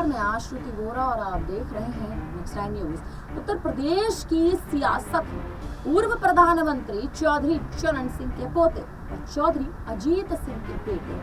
मैं आश्रुति वोरा और आप देख रहे हैं next time news. Uttar Pradesh की सियासत में पूर्व प्रधानमंत्री चौधरी चरण सिंह के पोते और चौधरी अजीत सिंह के बेटे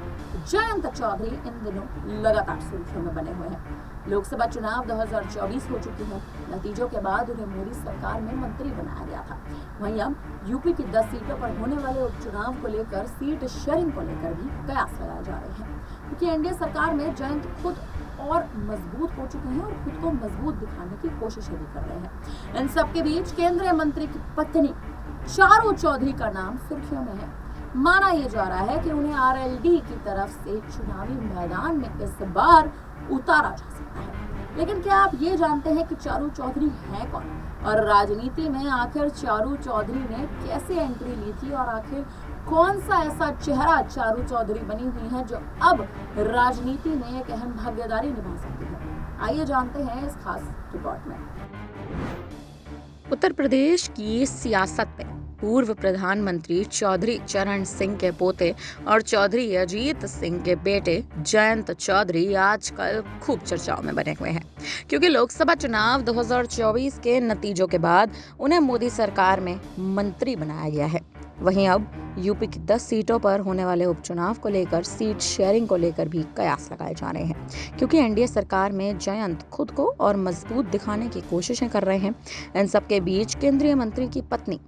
जयंत चौधरी इन दिनों लगातार सुर्खियों में बने हुए हैं। लोकसभा चुनाव 2024 हो चुके हैं। नतीजों के बाद उन्हें मोदी सरकार में मंत्री बनाया गया था। वहीं अब यूपी की 10 सीटों पर होने वाले उपचुनाव को लेकर सीट शेयरिंग को लेकर भी कयास लगाए जा रहे हैं, क्योंकि एनडीए सरकार में जयंत खुद और मजबूत हो चुके हैं और खुद को मजबूत दिखाने की कोशिशें भी कर रहे हैं। इन सबके बीच केंद्रीय मंत्री की पत्नी चारू चौधरी का नाम सुर्खियों में है। माना यह जा रहा है कि उन्हें आरएलडी की तरफ से चुनावी मैदान में इस बार उतारा जा सकता है। लेकिन क्या आप ये जानते हैं कि चारू चौधरी है कौन और राजनीति में आखिर चारू चौधरी ने कैसे एंट्री ली थी और आखिर कौन सा ऐसा चेहरा चारू चौधरी बनी हुई है जो अब राजनीति में एक अहम भागीदारी निभा सकती है। आइए जानते हैं इस खास रिपोर्ट में। उत्तर प्रदेश की सियासत में पूर्व प्रधानमंत्री चौधरी चरण सिंह के पोते और चौधरी अजीत सिंह के बेटे जयंत चौधरी आजकल खूब चर्चाओं में बने हुए हैं, क्योंकि लोकसभा चुनाव 2024 के नतीजों के बाद उन्हें मोदी सरकार में मंत्री बनाया गया है। वहीं अब यूपी की 10 सीटों पर होने वाले उपचुनाव को लेकर सीट शेयरिंग को लेकर भी कयास लगाए जा रहे हैं, क्योंकि एनडीए सरकार में जयंत खुद को और मजबूत दिखाने की कोशिशें कर रहे हैं। इन सबके बीच केंद्रीय मंत्री की पत्नी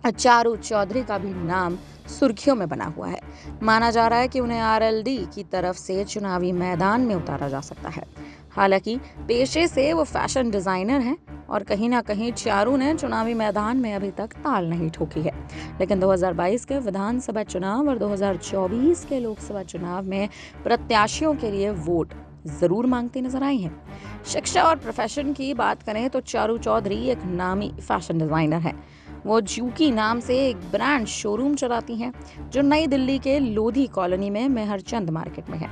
चारू चौधरी का भी नाम सुर्खियों में बना हुआ है। माना जा रहा है कि उन्हें आरएलडी की तरफ से चुनावी मैदान में उतारा जा सकता है। हालांकि पेशे से वो फैशन डिजाइनर हैं और कहीं ना कहीं चारू ने चुनावी मैदान में अभी तक ताल नहीं ठोकी है। लेकिन 2022 के विधानसभा चुनाव और 2024 के लोकसभा चुनाव में प्रत्याशियों के लिए वोट जरूर मांगती नजर आई हैं। शिक्षा और प्रोफेशन की बात करें तो चारू चौधरी एक नामी फैशन डिजाइनर है। वो जूकी नाम से एक ब्रांड शोरूम चलाती हैं, जो नई दिल्ली के लोधी कॉलोनी में मेहरचंद मार्केट में है।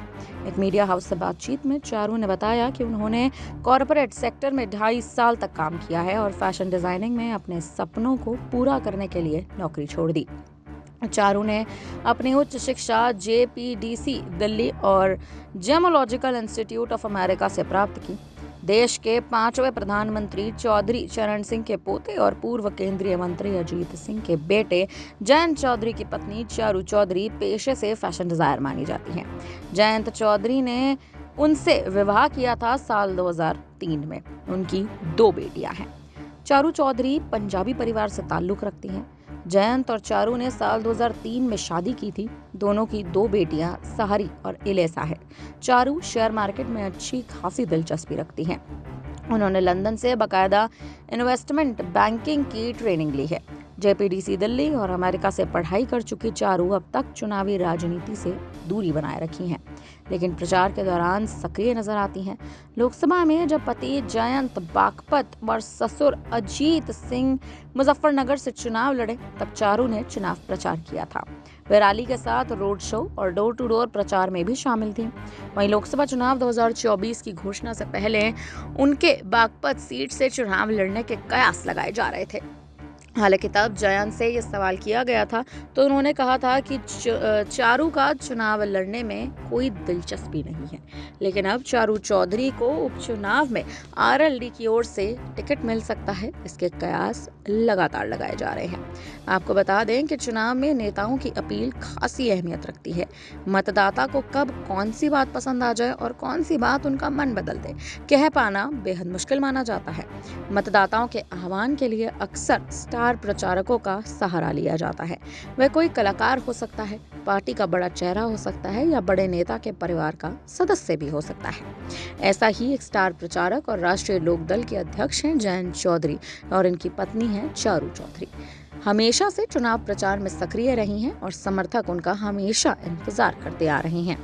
एक मीडिया हाउस से बातचीत में चारू ने बताया कि उन्होंने कॉरपोरेट सेक्टर में 2.5 साल तक काम किया है और फैशन डिजाइनिंग में अपने सपनों को पूरा करने के लिए नौकरी छोड़ दी। चारू ने अपनी उच्च शिक्षा JPDC दिल्ली और जेमोलॉजिकल इंस्टीट्यूट ऑफ अमेरिका से प्राप्त की। देश के 5वें प्रधानमंत्री चौधरी चरण सिंह के पोते और पूर्व केंद्रीय मंत्री अजीत सिंह के बेटे जयंत चौधरी की पत्नी चारू चौधरी पेशे से फैशन डिजाइनर मानी जाती हैं। जयंत चौधरी ने उनसे विवाह किया था साल 2003 में। उनकी 2 बेटियां हैं। चारू चौधरी पंजाबी परिवार से ताल्लुक रखती हैं। जयंत और चारू ने साल 2003 में शादी की थी। दोनों की 2 बेटियां सहारी और इलेसा है। चारू शेयर मार्केट में अच्छी खासी दिलचस्पी रखती हैं। उन्होंने लंदन से बाकायदा इन्वेस्टमेंट बैंकिंग की ट्रेनिंग ली है। JPDC दिल्ली और अमेरिका से पढ़ाई कर चुकी चारू अब तक चुनावी राजनीति से दूरी बनाए रखी हैं, लेकिन प्रचार के दौरान सक्रिय नजर आती हैं। लोकसभा में जब पति जयंत बागपत और ससुर अजीत सिंह मुजफ्फरनगर से चुनाव लड़े, तब चारू ने चुनाव प्रचार किया था। वे रैली के साथ रोड शो और डोर टू डोर प्रचार में भी शामिल थी। वहीं लोकसभा चुनाव 2024 की घोषणा से पहले उनके बागपत सीट से चुनाव लड़ने के कयास लगाए जा रहे थे। हालांकि तब जयंत से ये सवाल किया गया था तो उन्होंने कहा था कि चारू का चुनाव लड़ने में कोई दिलचस्पी नहीं है। लेकिन अब चारू चौधरी को उपचुनाव में आरएलडी की ओर से टिकट मिल सकता है, इसके कयास लगातार लगाए जा रहे हैं। आपको बता दें कि चुनाव में नेताओं की अपील खासी अहमियत रखती है। मतदाता को कब कौन सी बात पसंद आ जाए और कौन सी बात उनका मन बदल दे, कह पाना बेहद मुश्किल माना जाता है। मतदाताओं के आह्वान के लिए अक्सर स्टार प्रचारकों का सहारा लिया जाता है। वह कोई कलाकार हो सकता है, पार्टी का बड़ा चेहरा हो सकता है या बड़े नेता के परिवार का सदस्य भी हो सकता है। ऐसा ही एक स्टार प्रचारक और राष्ट्रीय लोकदल के अध्यक्ष हैं जयंत चौधरी और इनकी पत्नी है चारू चौधरी। हमेशा से चुनाव प्रचार में सक्रिय रही हैं और समर्थक उनका हमेशा इंतजार करते आ रहे हैं।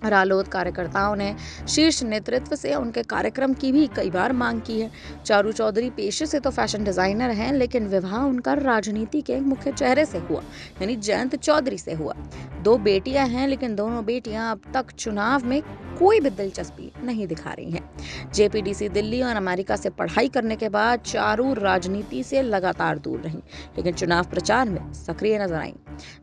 रालोद कार्यकर्ताओं ने शीर्ष नेतृत्व से उनके कार्यक्रम की भी कई बार मांग की है। चारू चौधरी पेशे से तो फैशन डिजाइनर हैं, लेकिन विवाह उनका राजनीति के मुख्य चेहरे से हुआ, यानी जयंत चौधरी से हुआ। 2 बेटियां हैं, लेकिन दोनों बेटियां अब तक चुनाव में कोई भी दिलचस्पी नहीं दिखा रही हैं। JPDC दिल्ली और अमेरिका से पढ़ाई करने के बाद चारू राजनीति से लगातार दूर रहीं, लेकिन चुनाव प्रचार में सक्रिय नजर आईं।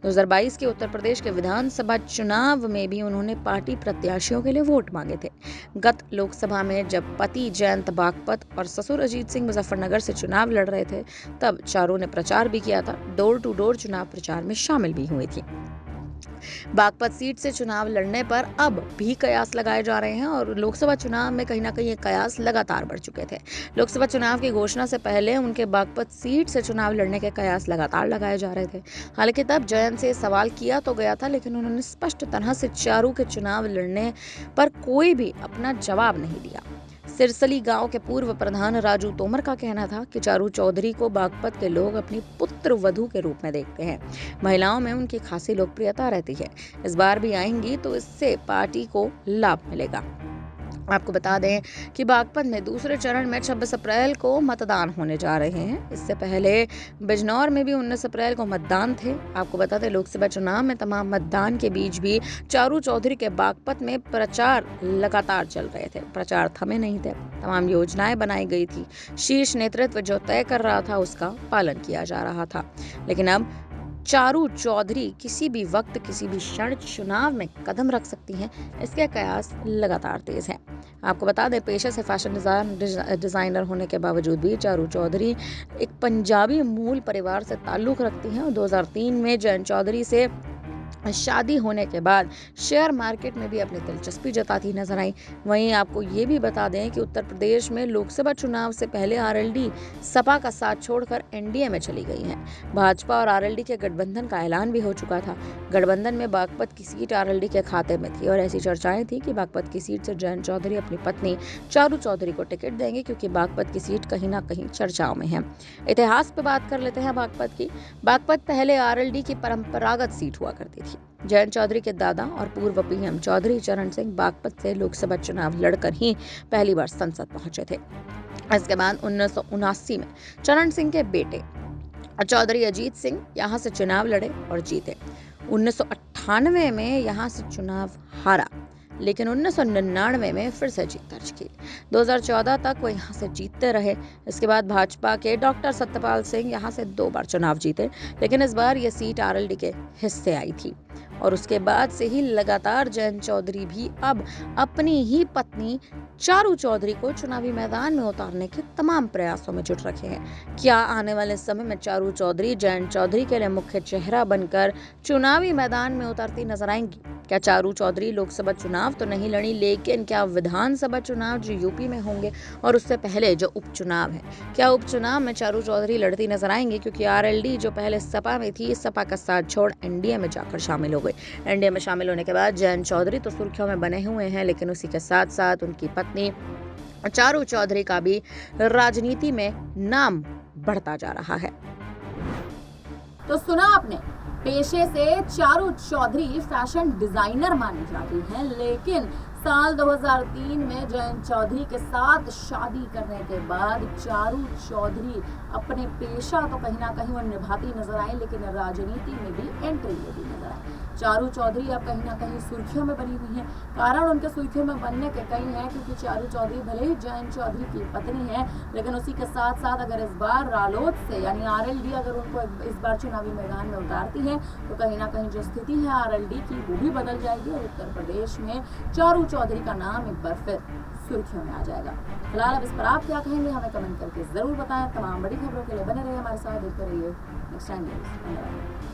2022 के उत्तर प्रदेश के विधानसभा चुनाव में भी उन्होंने पार्टी प्रत्याशियों के लिए वोट मांगे थे। गत लोकसभा में जब पति जयंत बागपत और ससुर अजीत सिंह मुजफ्फरनगर से चुनाव लड़ रहे थे, तब चारों ने प्रचार भी किया था, डोर टू डोर चुनाव प्रचार में शामिल भी हुई थी। बागपत सीट से चुनाव लड़ने पर अब भी कयास लगाए जा रहे हैं और लोकसभा चुनाव में कहीं ना कहीं ये कयास लगातार बढ़ चुके थे। लोकसभा चुनाव की घोषणा से पहले उनके बागपत सीट से चुनाव लड़ने के कयास लगातार लगाए जा रहे थे। हालांकि तब जयंत से सवाल किया तो गया था, लेकिन उन्होंने स्पष्ट तरह से चारू के चुनाव लड़ने पर कोई भी अपना जवाब नहीं दिया। सिरसली गांव के पूर्व प्रधान राजू तोमर का कहना था कि चारू चौधरी को बागपत के लोग अपनी पुत्र वधू के रूप में देखते हैं। महिलाओं में उनकी खासी लोकप्रियता रहती है। इस बार भी आएंगी तो इससे पार्टी को लाभ मिलेगा। आपको बता दें कि बागपत में दूसरे चरण में 26 अप्रैल को मतदान होने जा रहे हैं। इससे पहले बिजनौर में भी 19 अप्रैल को मतदान थे। आपको बता दें, लोकसभा चुनाव में तमाम मतदान के बीच भी चारू चौधरी के बागपत में प्रचार लगातार चल रहे थे। प्रचार थमे नहीं थे, तमाम योजनाएं बनाई गई थी। शीर्ष नेतृत्व जो तय कर रहा था उसका पालन किया जा रहा था। लेकिन अब चारू चौधरी किसी भी वक्त किसी भी क्षण चुनाव में कदम रख सकती हैं, इसके कयास लगातार तेज हैं। आपको बता दें, पेशे से फैशन डिजाइनर होने के बावजूद भी चारू चौधरी एक पंजाबी मूल परिवार से ताल्लुक रखती हैं और 2003 में जयंत चौधरी से शादी होने के बाद शेयर मार्केट में भी अपनी दिलचस्पी जताती नजर आई। वहीं आपको ये भी बता दें कि उत्तर प्रदेश में लोकसभा चुनाव से पहले आरएलडी सपा का साथ छोड़कर एनडीए में चली गई हैं। भाजपा और आरएलडी के गठबंधन का ऐलान भी हो चुका था। गठबंधन में बागपत की सीट आरएलडी के खाते में थी और ऐसी चर्चाएं थी कि बागपत की सीट से जयंत चौधरी अपनी पत्नी चारू चौधरी को टिकट देंगे, क्योंकि बागपत की सीट कहीं ना कहीं चर्चाओं में है। इतिहास पे बात कर लेते हैं बागपत की। बागपत पहले आरएलडी की परंपरागत सीट हुआ करती थी। जयंत चौधरी के दादा और पूर्व पीएम चौधरी चरण सिंह बागपत से लोकसभा चुनाव लड़कर ही पहली बार संसद पहुंचे थे। इसके बाद 1979 में चरण सिंह के बेटे चौधरी अजीत सिंह यहां से चुनाव लड़े और जीते। 1998 में यहां से चुनाव हारा, लेकिन 1999 में फिर से जीत दर्ज की। 2014 तक वो यहाँ से जीतते रहे। इसके बाद भाजपा के डॉक्टर सत्यपाल सिंह यहाँ से 2 बार चुनाव जीते, लेकिन इस बार ये सीट आरएलडी के हिस्से आई थी। और उसके बाद से ही लगातार जयंत चौधरी भी अब अपनी ही पत्नी चारू चौधरी को चुनावी मैदान में उतारने के तमाम प्रयासों में जुट रखे हैं। क्या आने वाले समय में चारू चौधरी जयंत चौधरी के लिए मुख्य चेहरा बनकर चुनावी मैदान में उतरती नजर आएंगी? क्या चारू चौधरी लोकसभा चुनाव तो नहीं लड़ी, लेकिन क्या विधानसभा चुनाव जो यूपी में होंगे और उससे पहले जो उपचुनाव है, क्या उपचुनाव में चारू चौधरी लड़ती नजर आएंगी? क्योंकि आरएलडी जो पहले सपा में थी, सपा का साथ छोड़ एनडीए में जाकर शामिल हो गई। एनडीए में शामिल होने के बाद जयंत चौधरी तो सुर्खियों में बने हुए हैं, लेकिन उसी के साथ साथ उनकी पत्नी चारू चौधरी का भी राजनीति में नाम बढ़ता जा रहा है। तो सुना आपने, पेशे से चारू चौधरी फैशन डिजाइनर मानी जाती हैं, लेकिन साल 2003 में जयंत चौधरी के साथ शादी करने के बाद चारू चौधरी अपने पेशा तो कहीं ना कहीं वो निभाती नजर आई, लेकिन राजनीति में भी एंट्री लेती नजर आई। चारू चौधरी अब कहीं ना कहीं सुर्खियों में बनी हुई हैं। कारण उनके सुर्खियों में बनने के कई हैं, क्योंकि चारू चौधरी भले ही जयंत चौधरी की पत्नी है, लेकिन उसी के साथ साथ अगर इस बार रालोद से यानी आरएलडी अगर उनको इस बार चुनावी मैदान में उतारती है, तो कहीं ना कहीं जो स्थिति है आरएलडी की वो भी बदल जाएगी और उत्तर प्रदेश में चारू चौधरी का नाम एक बार फिर सुर्खियों में आ जाएगा। फिलहाल अब इस पर आप क्या कहेंगे, हमें कमेंट करके जरूर बताएं। तमाम बड़ी खबरों के लिए बने रहिए हमारे साथ, देखते रहिए नेक्स्ट टाइम न्यूज़। धन्यवाद।